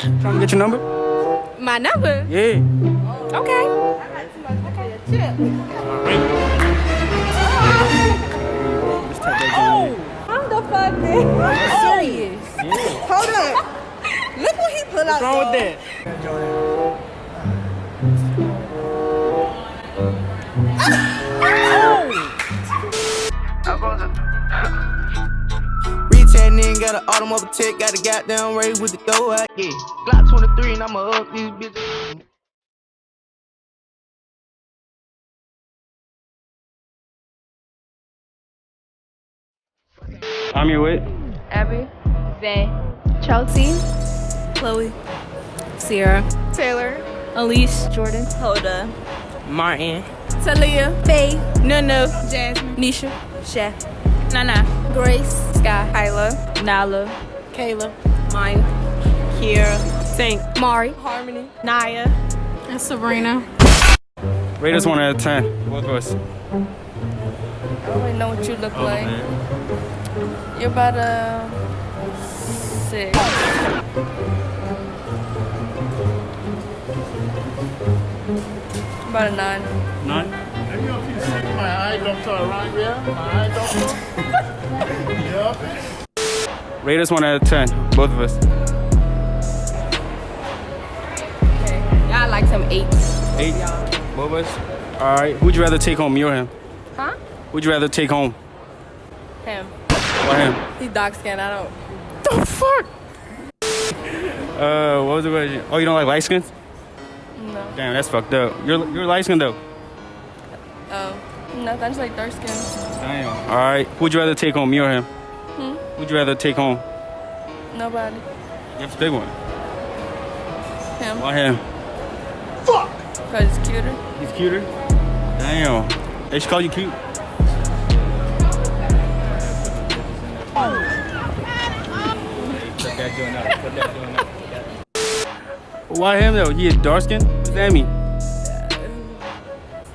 Trying to get your number? My number? Yeah. Okay. Just type that down here. I'm the fuck man. I'm serious. Yeah. Hold up. Look what he put out. What's wrong with that? Retail nigga got an automobile tech, got a goddamn raise with the throw out. Yeah, Glock 23 and I'ma up these bitches. I'm your with. Abby, Zay, Chelsea, Chloe, Sierra, Taylor, Elise, Jordan, Hoda, Martin. Talia, Faye, Nunu, Jasmine, Nisha, Chef, Nana, Grace, Sky, Kyla, Nala, Kayla, Maya, Kiera, Saint, Mari, Harmony, Naya, and Sabrina. Rate us 1 out of 10. Both of us. I don't really know what you look like. You're about a 6. About a 9. 9? My eye doctor around here. My eye doctor. Yeah. Rate us 1 out of 10. Both of us. Okay. Y'all like some 8s. 8? Both of us? Alright. Who'd you rather take home, me or him? Huh? Who'd you rather take home? Him. Why him? He's dark skinned. I don't. The fuck? What was the question? Oh, you don't like light skins? No. Damn, that's fucked up. You're light skinned though. Oh. Nothing. I just like dark skin. Damn. Alright. Who'd you rather take home, me or him? Who'd you rather take home? Nobody. That's a big one. Him. Why him? Fuck. Because he's cuter. He's cuter? Damn. They should call you cute. Why him though? He is dark skin? What's that mean?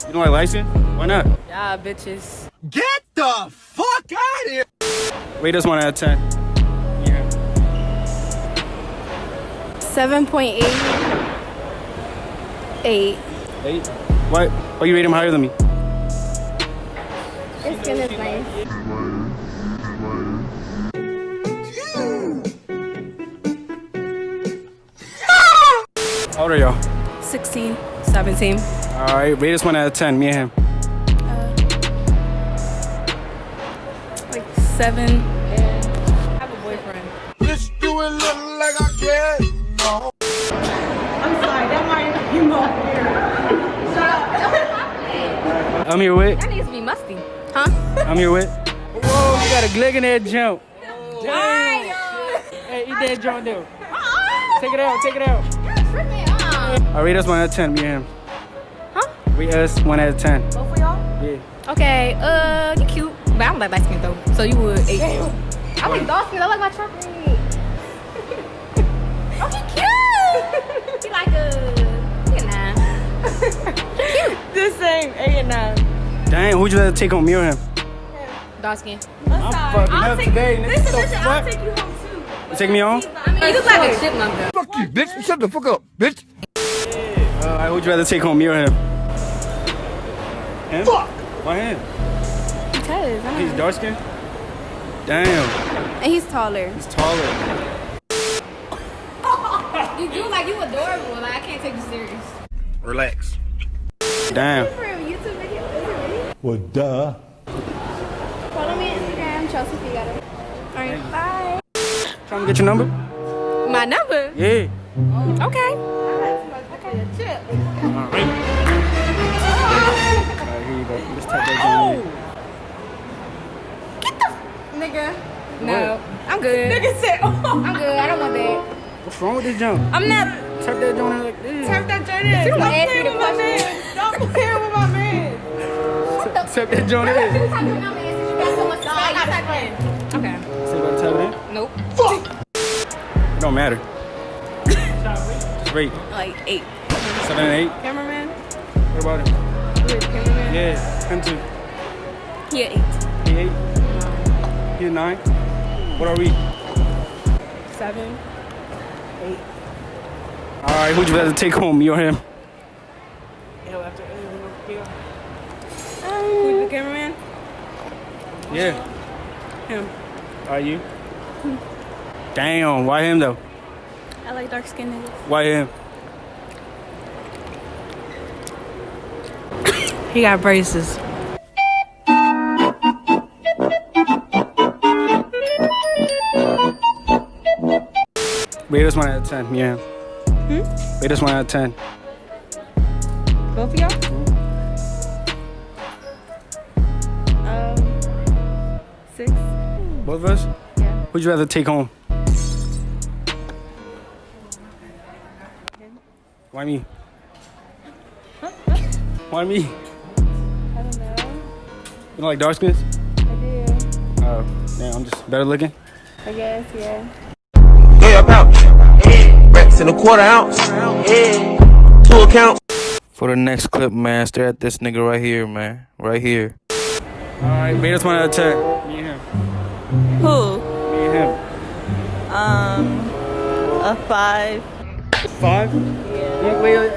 You don't like light skin? Why not? Y'all bitches. Get the fuck out of here. Rate us 1 out of 10. Yeah. 7.8. 8. 8? Why you rate him higher than me? His skin is nice. How old are y'all? 16. 17. Alright, rate us 1 out of 10, me and him. Like 7. And I have a boyfriend. Let's do it look like I care. No. I'm sorry, that might be more weird. I'm here with. That needs to be musty. Huh? I'm here with. Whoa, you got a glig in that jump. Why? Hey, eat that jump though. Take it out, take it out. You're tripping. Alright, rate us 1 out of 10, me and him. Huh? Rate us 1 out of 10. Both of y'all? Yeah. Okay, you cute. But I don't like light skin though. So you would 8. I like dark skin. I like my chocolate. Oh, he cute. He like a 9. Cute. The same, 8 and 9. Dang, who'd you rather take home, me or him? Dark skin. I'm fucking up today, nigga. Listen, The listen, fuck? I'll take you home too. You take me home? I mean, you look like a chipmunk though. Fuck you, bitch. Shut the fuck up, bitch. Alright, who'd you rather take home, me or him? Him? Fuck. Why him? Because He's dark skinned? Damn, and he's taller. he's taller. You do like you adorable. Like I can't take you serious. Relax. Damn. For a YouTube video, is it really? Well, duh. Follow me on Instagram, Chelsea Figaro. Alright, bye. Trying to get your number? My number? Yeah. Okay. Alright, here you go. Just type that down here. Nigga. No. I'm good. Nigga said, I'm good. I don't want that. What's wrong with this jump? I'm not. Type that joint in like this. Type that joint in. Don't play with my man. Don't play with my man. Type that joint in. Type your number in since you got so much to say. I got type in. Okay. Say about to type it in? Nope. It don't matter. Just rate. Like 8. 7 and 8. Cameraman? What about him? You're a cameraman? Yeah, him too. He at 8. He 8. He 9. What are we? 7. 8. Alright, who'd you rather take home, me or him? Who's the cameraman? Yeah. Him. Are you? Damn, why him though? I like dark skinned niggas. Why him? He got braces. Rate us 1 out of 10, me and him. Rate us 1 out of 10. Both of y'all? 6. Both of us? Yeah. Who'd you rather take home? Why me? Why me? I don't know. You don't like dark skins? I do. Oh, damn, I'm just better looking. I guess, yeah. Yeah, pouch. Rex in a quarter ounce. 2 accounts. For the next clip, man, stare at this nigga right here, man. Right here. Alright, rate us 1 out of 10. Me and him. Who? Me and him. A 5. 5? Yeah. Wait.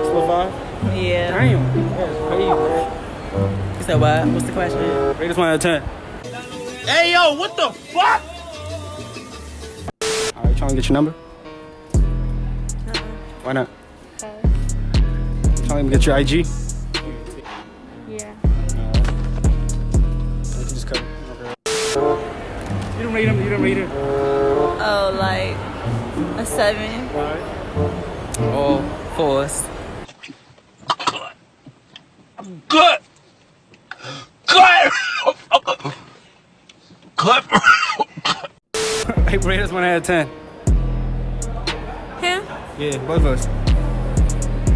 Still 5? Yeah. Damn. That's crazy. You said what? What's the question? Rate us 1 out of 10. Hey, yo, what the fuck? Alright, trying to get your number? Why not? Trying to get your IG? Yeah. I can just cut it. Okay. You didn't rate him. Oh, like a 7. All fours. Good. Hey, rate us 1 out of 10. Him? Yeah, both of us.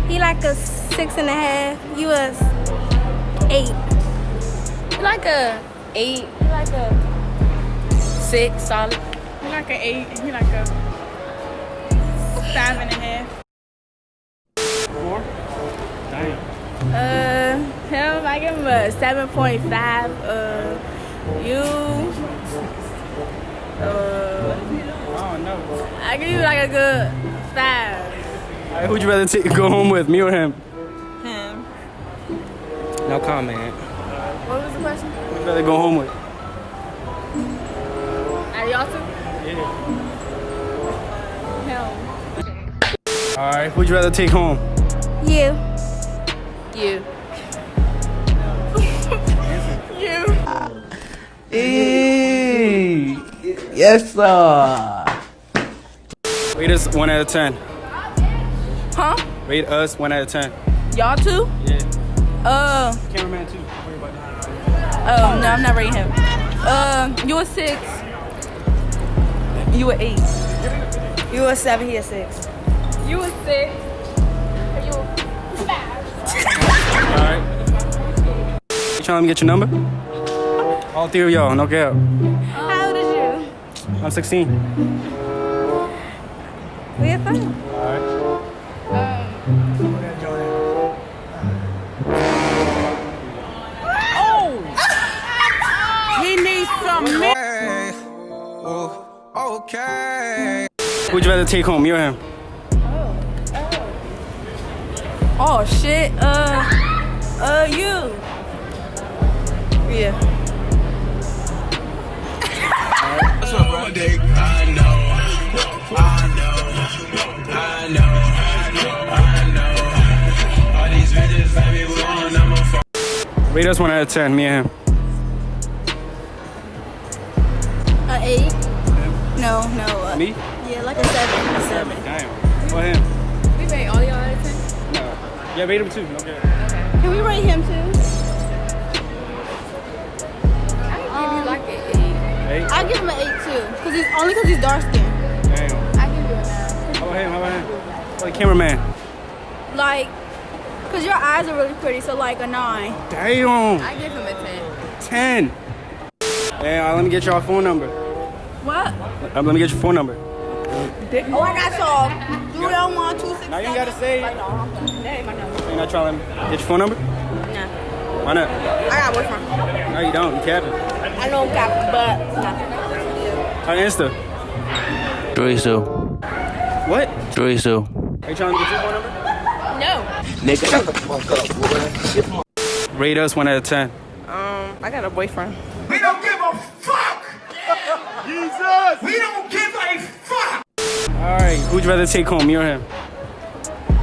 He like a 6.5. You was 8. You like a 8. You like a 6, solid. He like a 8. He like a 5.5. 4? Damn. Him, I give him a 7.5. You, Oh no. I give you like a good 5. Alright, who'd you rather go home with, me or him? Him. No comment. What was the question? Who'd you rather go home with? Are y'all two? Yeah. Him. Alright, who'd you rather take home? You. You. Yes, sir. Rate us 1 out of 10. Huh? Rate us 1 out of 10. Y'all too? Yeah. Cameraman too. Don't worry about that. Oh, no, I'm not rating him. You a 6. You a 8. You a 7, he a 6. You a 6. You a 5. Alright. You trying to let me get your number? All 3 of y'all, no cap. How old is you? I'm 16. We have fun. Alright. He needs some milk. Okay. Who'd you rather take home, me or him? Oh, shit. You. Yeah. What's up, bro? Rate us 1 out of 10, me and him. A 8? No. Me? Yeah, like a 7. Damn. What him? We rate all y'all out of 10? No. Yeah, rate him too. Okay. Can we rate him too? Give you like an 8? I give him an 8 too, cause he's dark skinned. Damn. I give you a 9. How about him? What the cameraman? Like, cause your eyes are really pretty, so like a 9. Damn. I give him a 10. 10. Yeah, let me get your phone number. What? Let me get your phone number. Oh, I got y'all. 301-267. Now you ain't gotta say it. That ain't my number. You're not trying to get your phone number? Nah. Why not? I got a boyfriend. No, you don't. You capping. I know I'm capping, but nah. On Insta. 3 2. What? 3 2. Are you trying to get your phone number? No. Nigga, shut the fuck up, boy. Rate us 1 out of 10. I got a boyfriend. We don't give a fuck! Jesus! We don't give a fuck! All right. Who'd you rather take home, me or him?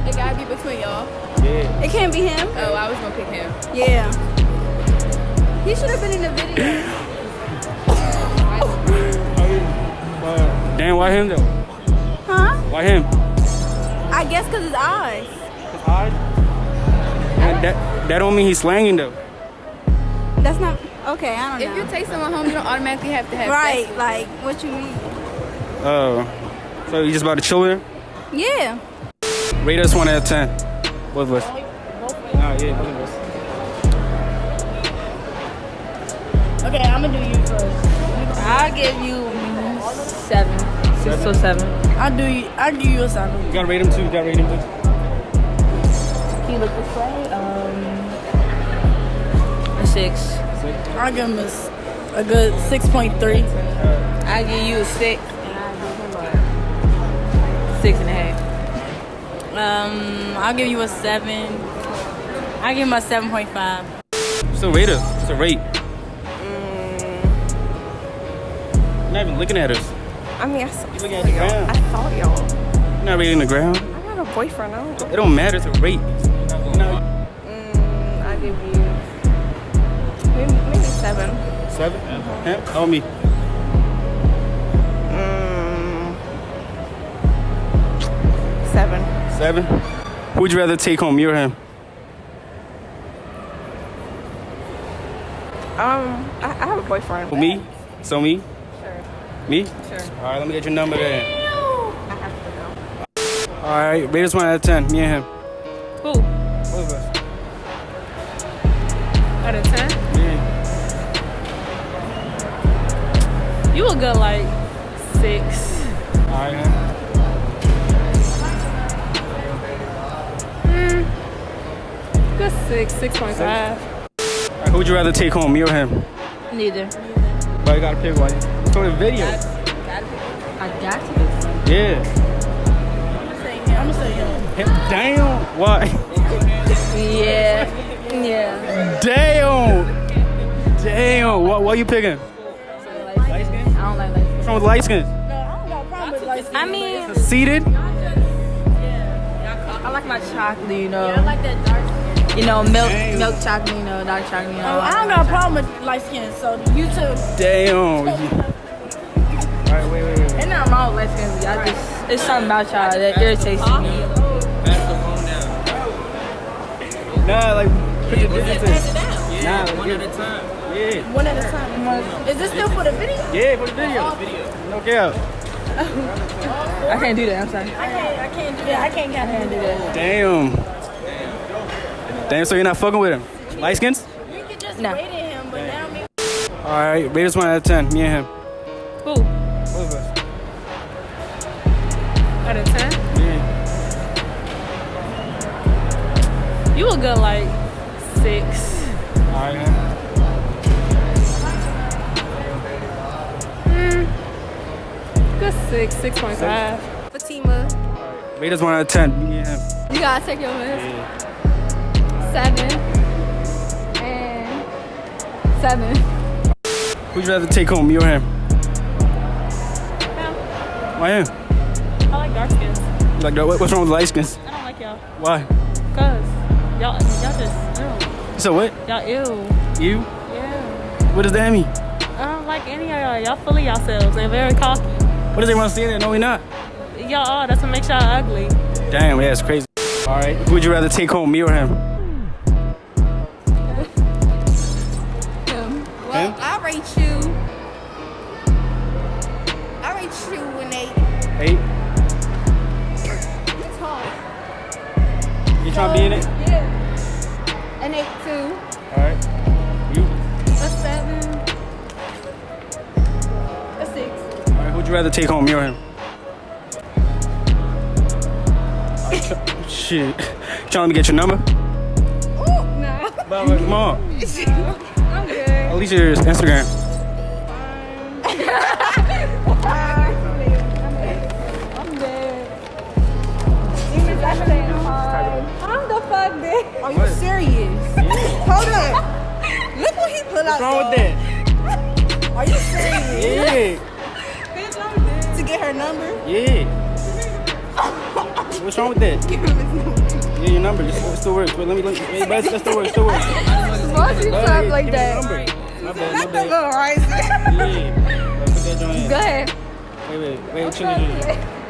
It gotta be between y'all. Yeah. It can't be him. Oh, I was gonna pick him. Yeah. He should have been in the video. Damn, why him though? Huh? Why him? I guess because his eyes. His eyes? And that don't mean he's slanging though. That's not okay. I don't If you know. take someone home, you don't automatically have to have Right? sex with Like what you mean? Oh. So you just about to chill with him? Yeah. Rate us 1 out of 10. Both of us. Nah, yeah, both of us. Okay, I'm gonna do you first. I'll give you 7. 6 or 7. I'll do you a 7. You gotta rate him too. You gotta rate him too. He look this way. A 6. I'll give him a good 6.3. I'll give you a 6. And I'll give him a 6.5. I'll give you a 7. I'll give him a 7.5. It's a rate us. It's a rate. You're not even looking at us. I mean, I You're looking at the ground. saw y'all. You're not rating the ground. I got a boyfriend. It don't matter. It's a rate. I'll give you maybe 7. 7? Him? Oh, me. 7. 7? Who'd you rather take home, me or him? I have a boyfriend. Me? So me? Sure. Me? Sure. All right, let me get your number then. I have to know. All right, rate us 1 out of 10. Me and him. Who? Both of us. Out of 10? Yeah. You a good like 6. All right, huh? Good 6, 6.5. All right, who'd you rather take home, me or him? Neither. But you gotta pick one. It's for the video. I got to. Yeah. I'm gonna say him. Damn. Why? Yeah. Yeah. Damn. Damn. Why you picking? I don't like light. What's wrong with light skin? I mean, Seated? I like my chocolate, you know. Yeah, I like that dark skin. You know, milk chocolate, you know, dark chocolate, you know. I don't got a problem with light skin, so you too. Damn. All right, wait. Ain't nothing wrong with light skin. Y'all just, it's something about y'all that irritates me. Nah, like, put your digits in. Nah, One at a time. Yeah. One at a time. Is this still for the video? Yeah, for the video. No cap. I can't do that, I'm sorry. I can't do that. I can't do that. Damn. Damn, so you're not fucking with him? Light skins? You can just No. rate him, but that don't mean. Alright, rate us 1 out of 10. Me and him. Who? Both of us. Out of 10? Yeah. You a good like 6. Alright, huh? Good 6, 6.5. Fatima, Rate us 1 out of 10. Me and him. you gotta take your list. 7 and 7. Who'd you rather take home, me or him? Why him? I like dark skins. Like, what's wrong with light skins? I don't like y'all. Why? Cause y'all just ew. So what? Y'all ew. You? Yeah. What does that mean? I don't like any of y'all. Y'all full of yourselves and very cocky. What does everyone say that? No, we not. Y'all are. That's what makes y'all ugly. Damn, that's crazy. Alright, who'd you rather take home, me or him? Well, I rate you an 8. 8? You tall. You trying to be in it? Yeah. An 8 too. Alright. You? A 7. A 6. Alright, who'd you rather take home, me or him? Shit. Trying to get your number? Oh, no. Come on. I'm good. At least your Instagram. I'm dead. Are you serious? Hold up. Look what he put out. What's wrong with that? Are you serious? Yeah. To get her number? Yeah. What's wrong with that? Give him his number. Yeah, your number. It still works. Wait, let me. Wait, but that still works. Still works. Why do you talk like Give me that? your number. My bad. My Not the bad. little rice. Yeah. Put that joint in. Go ahead. Wait. Chill.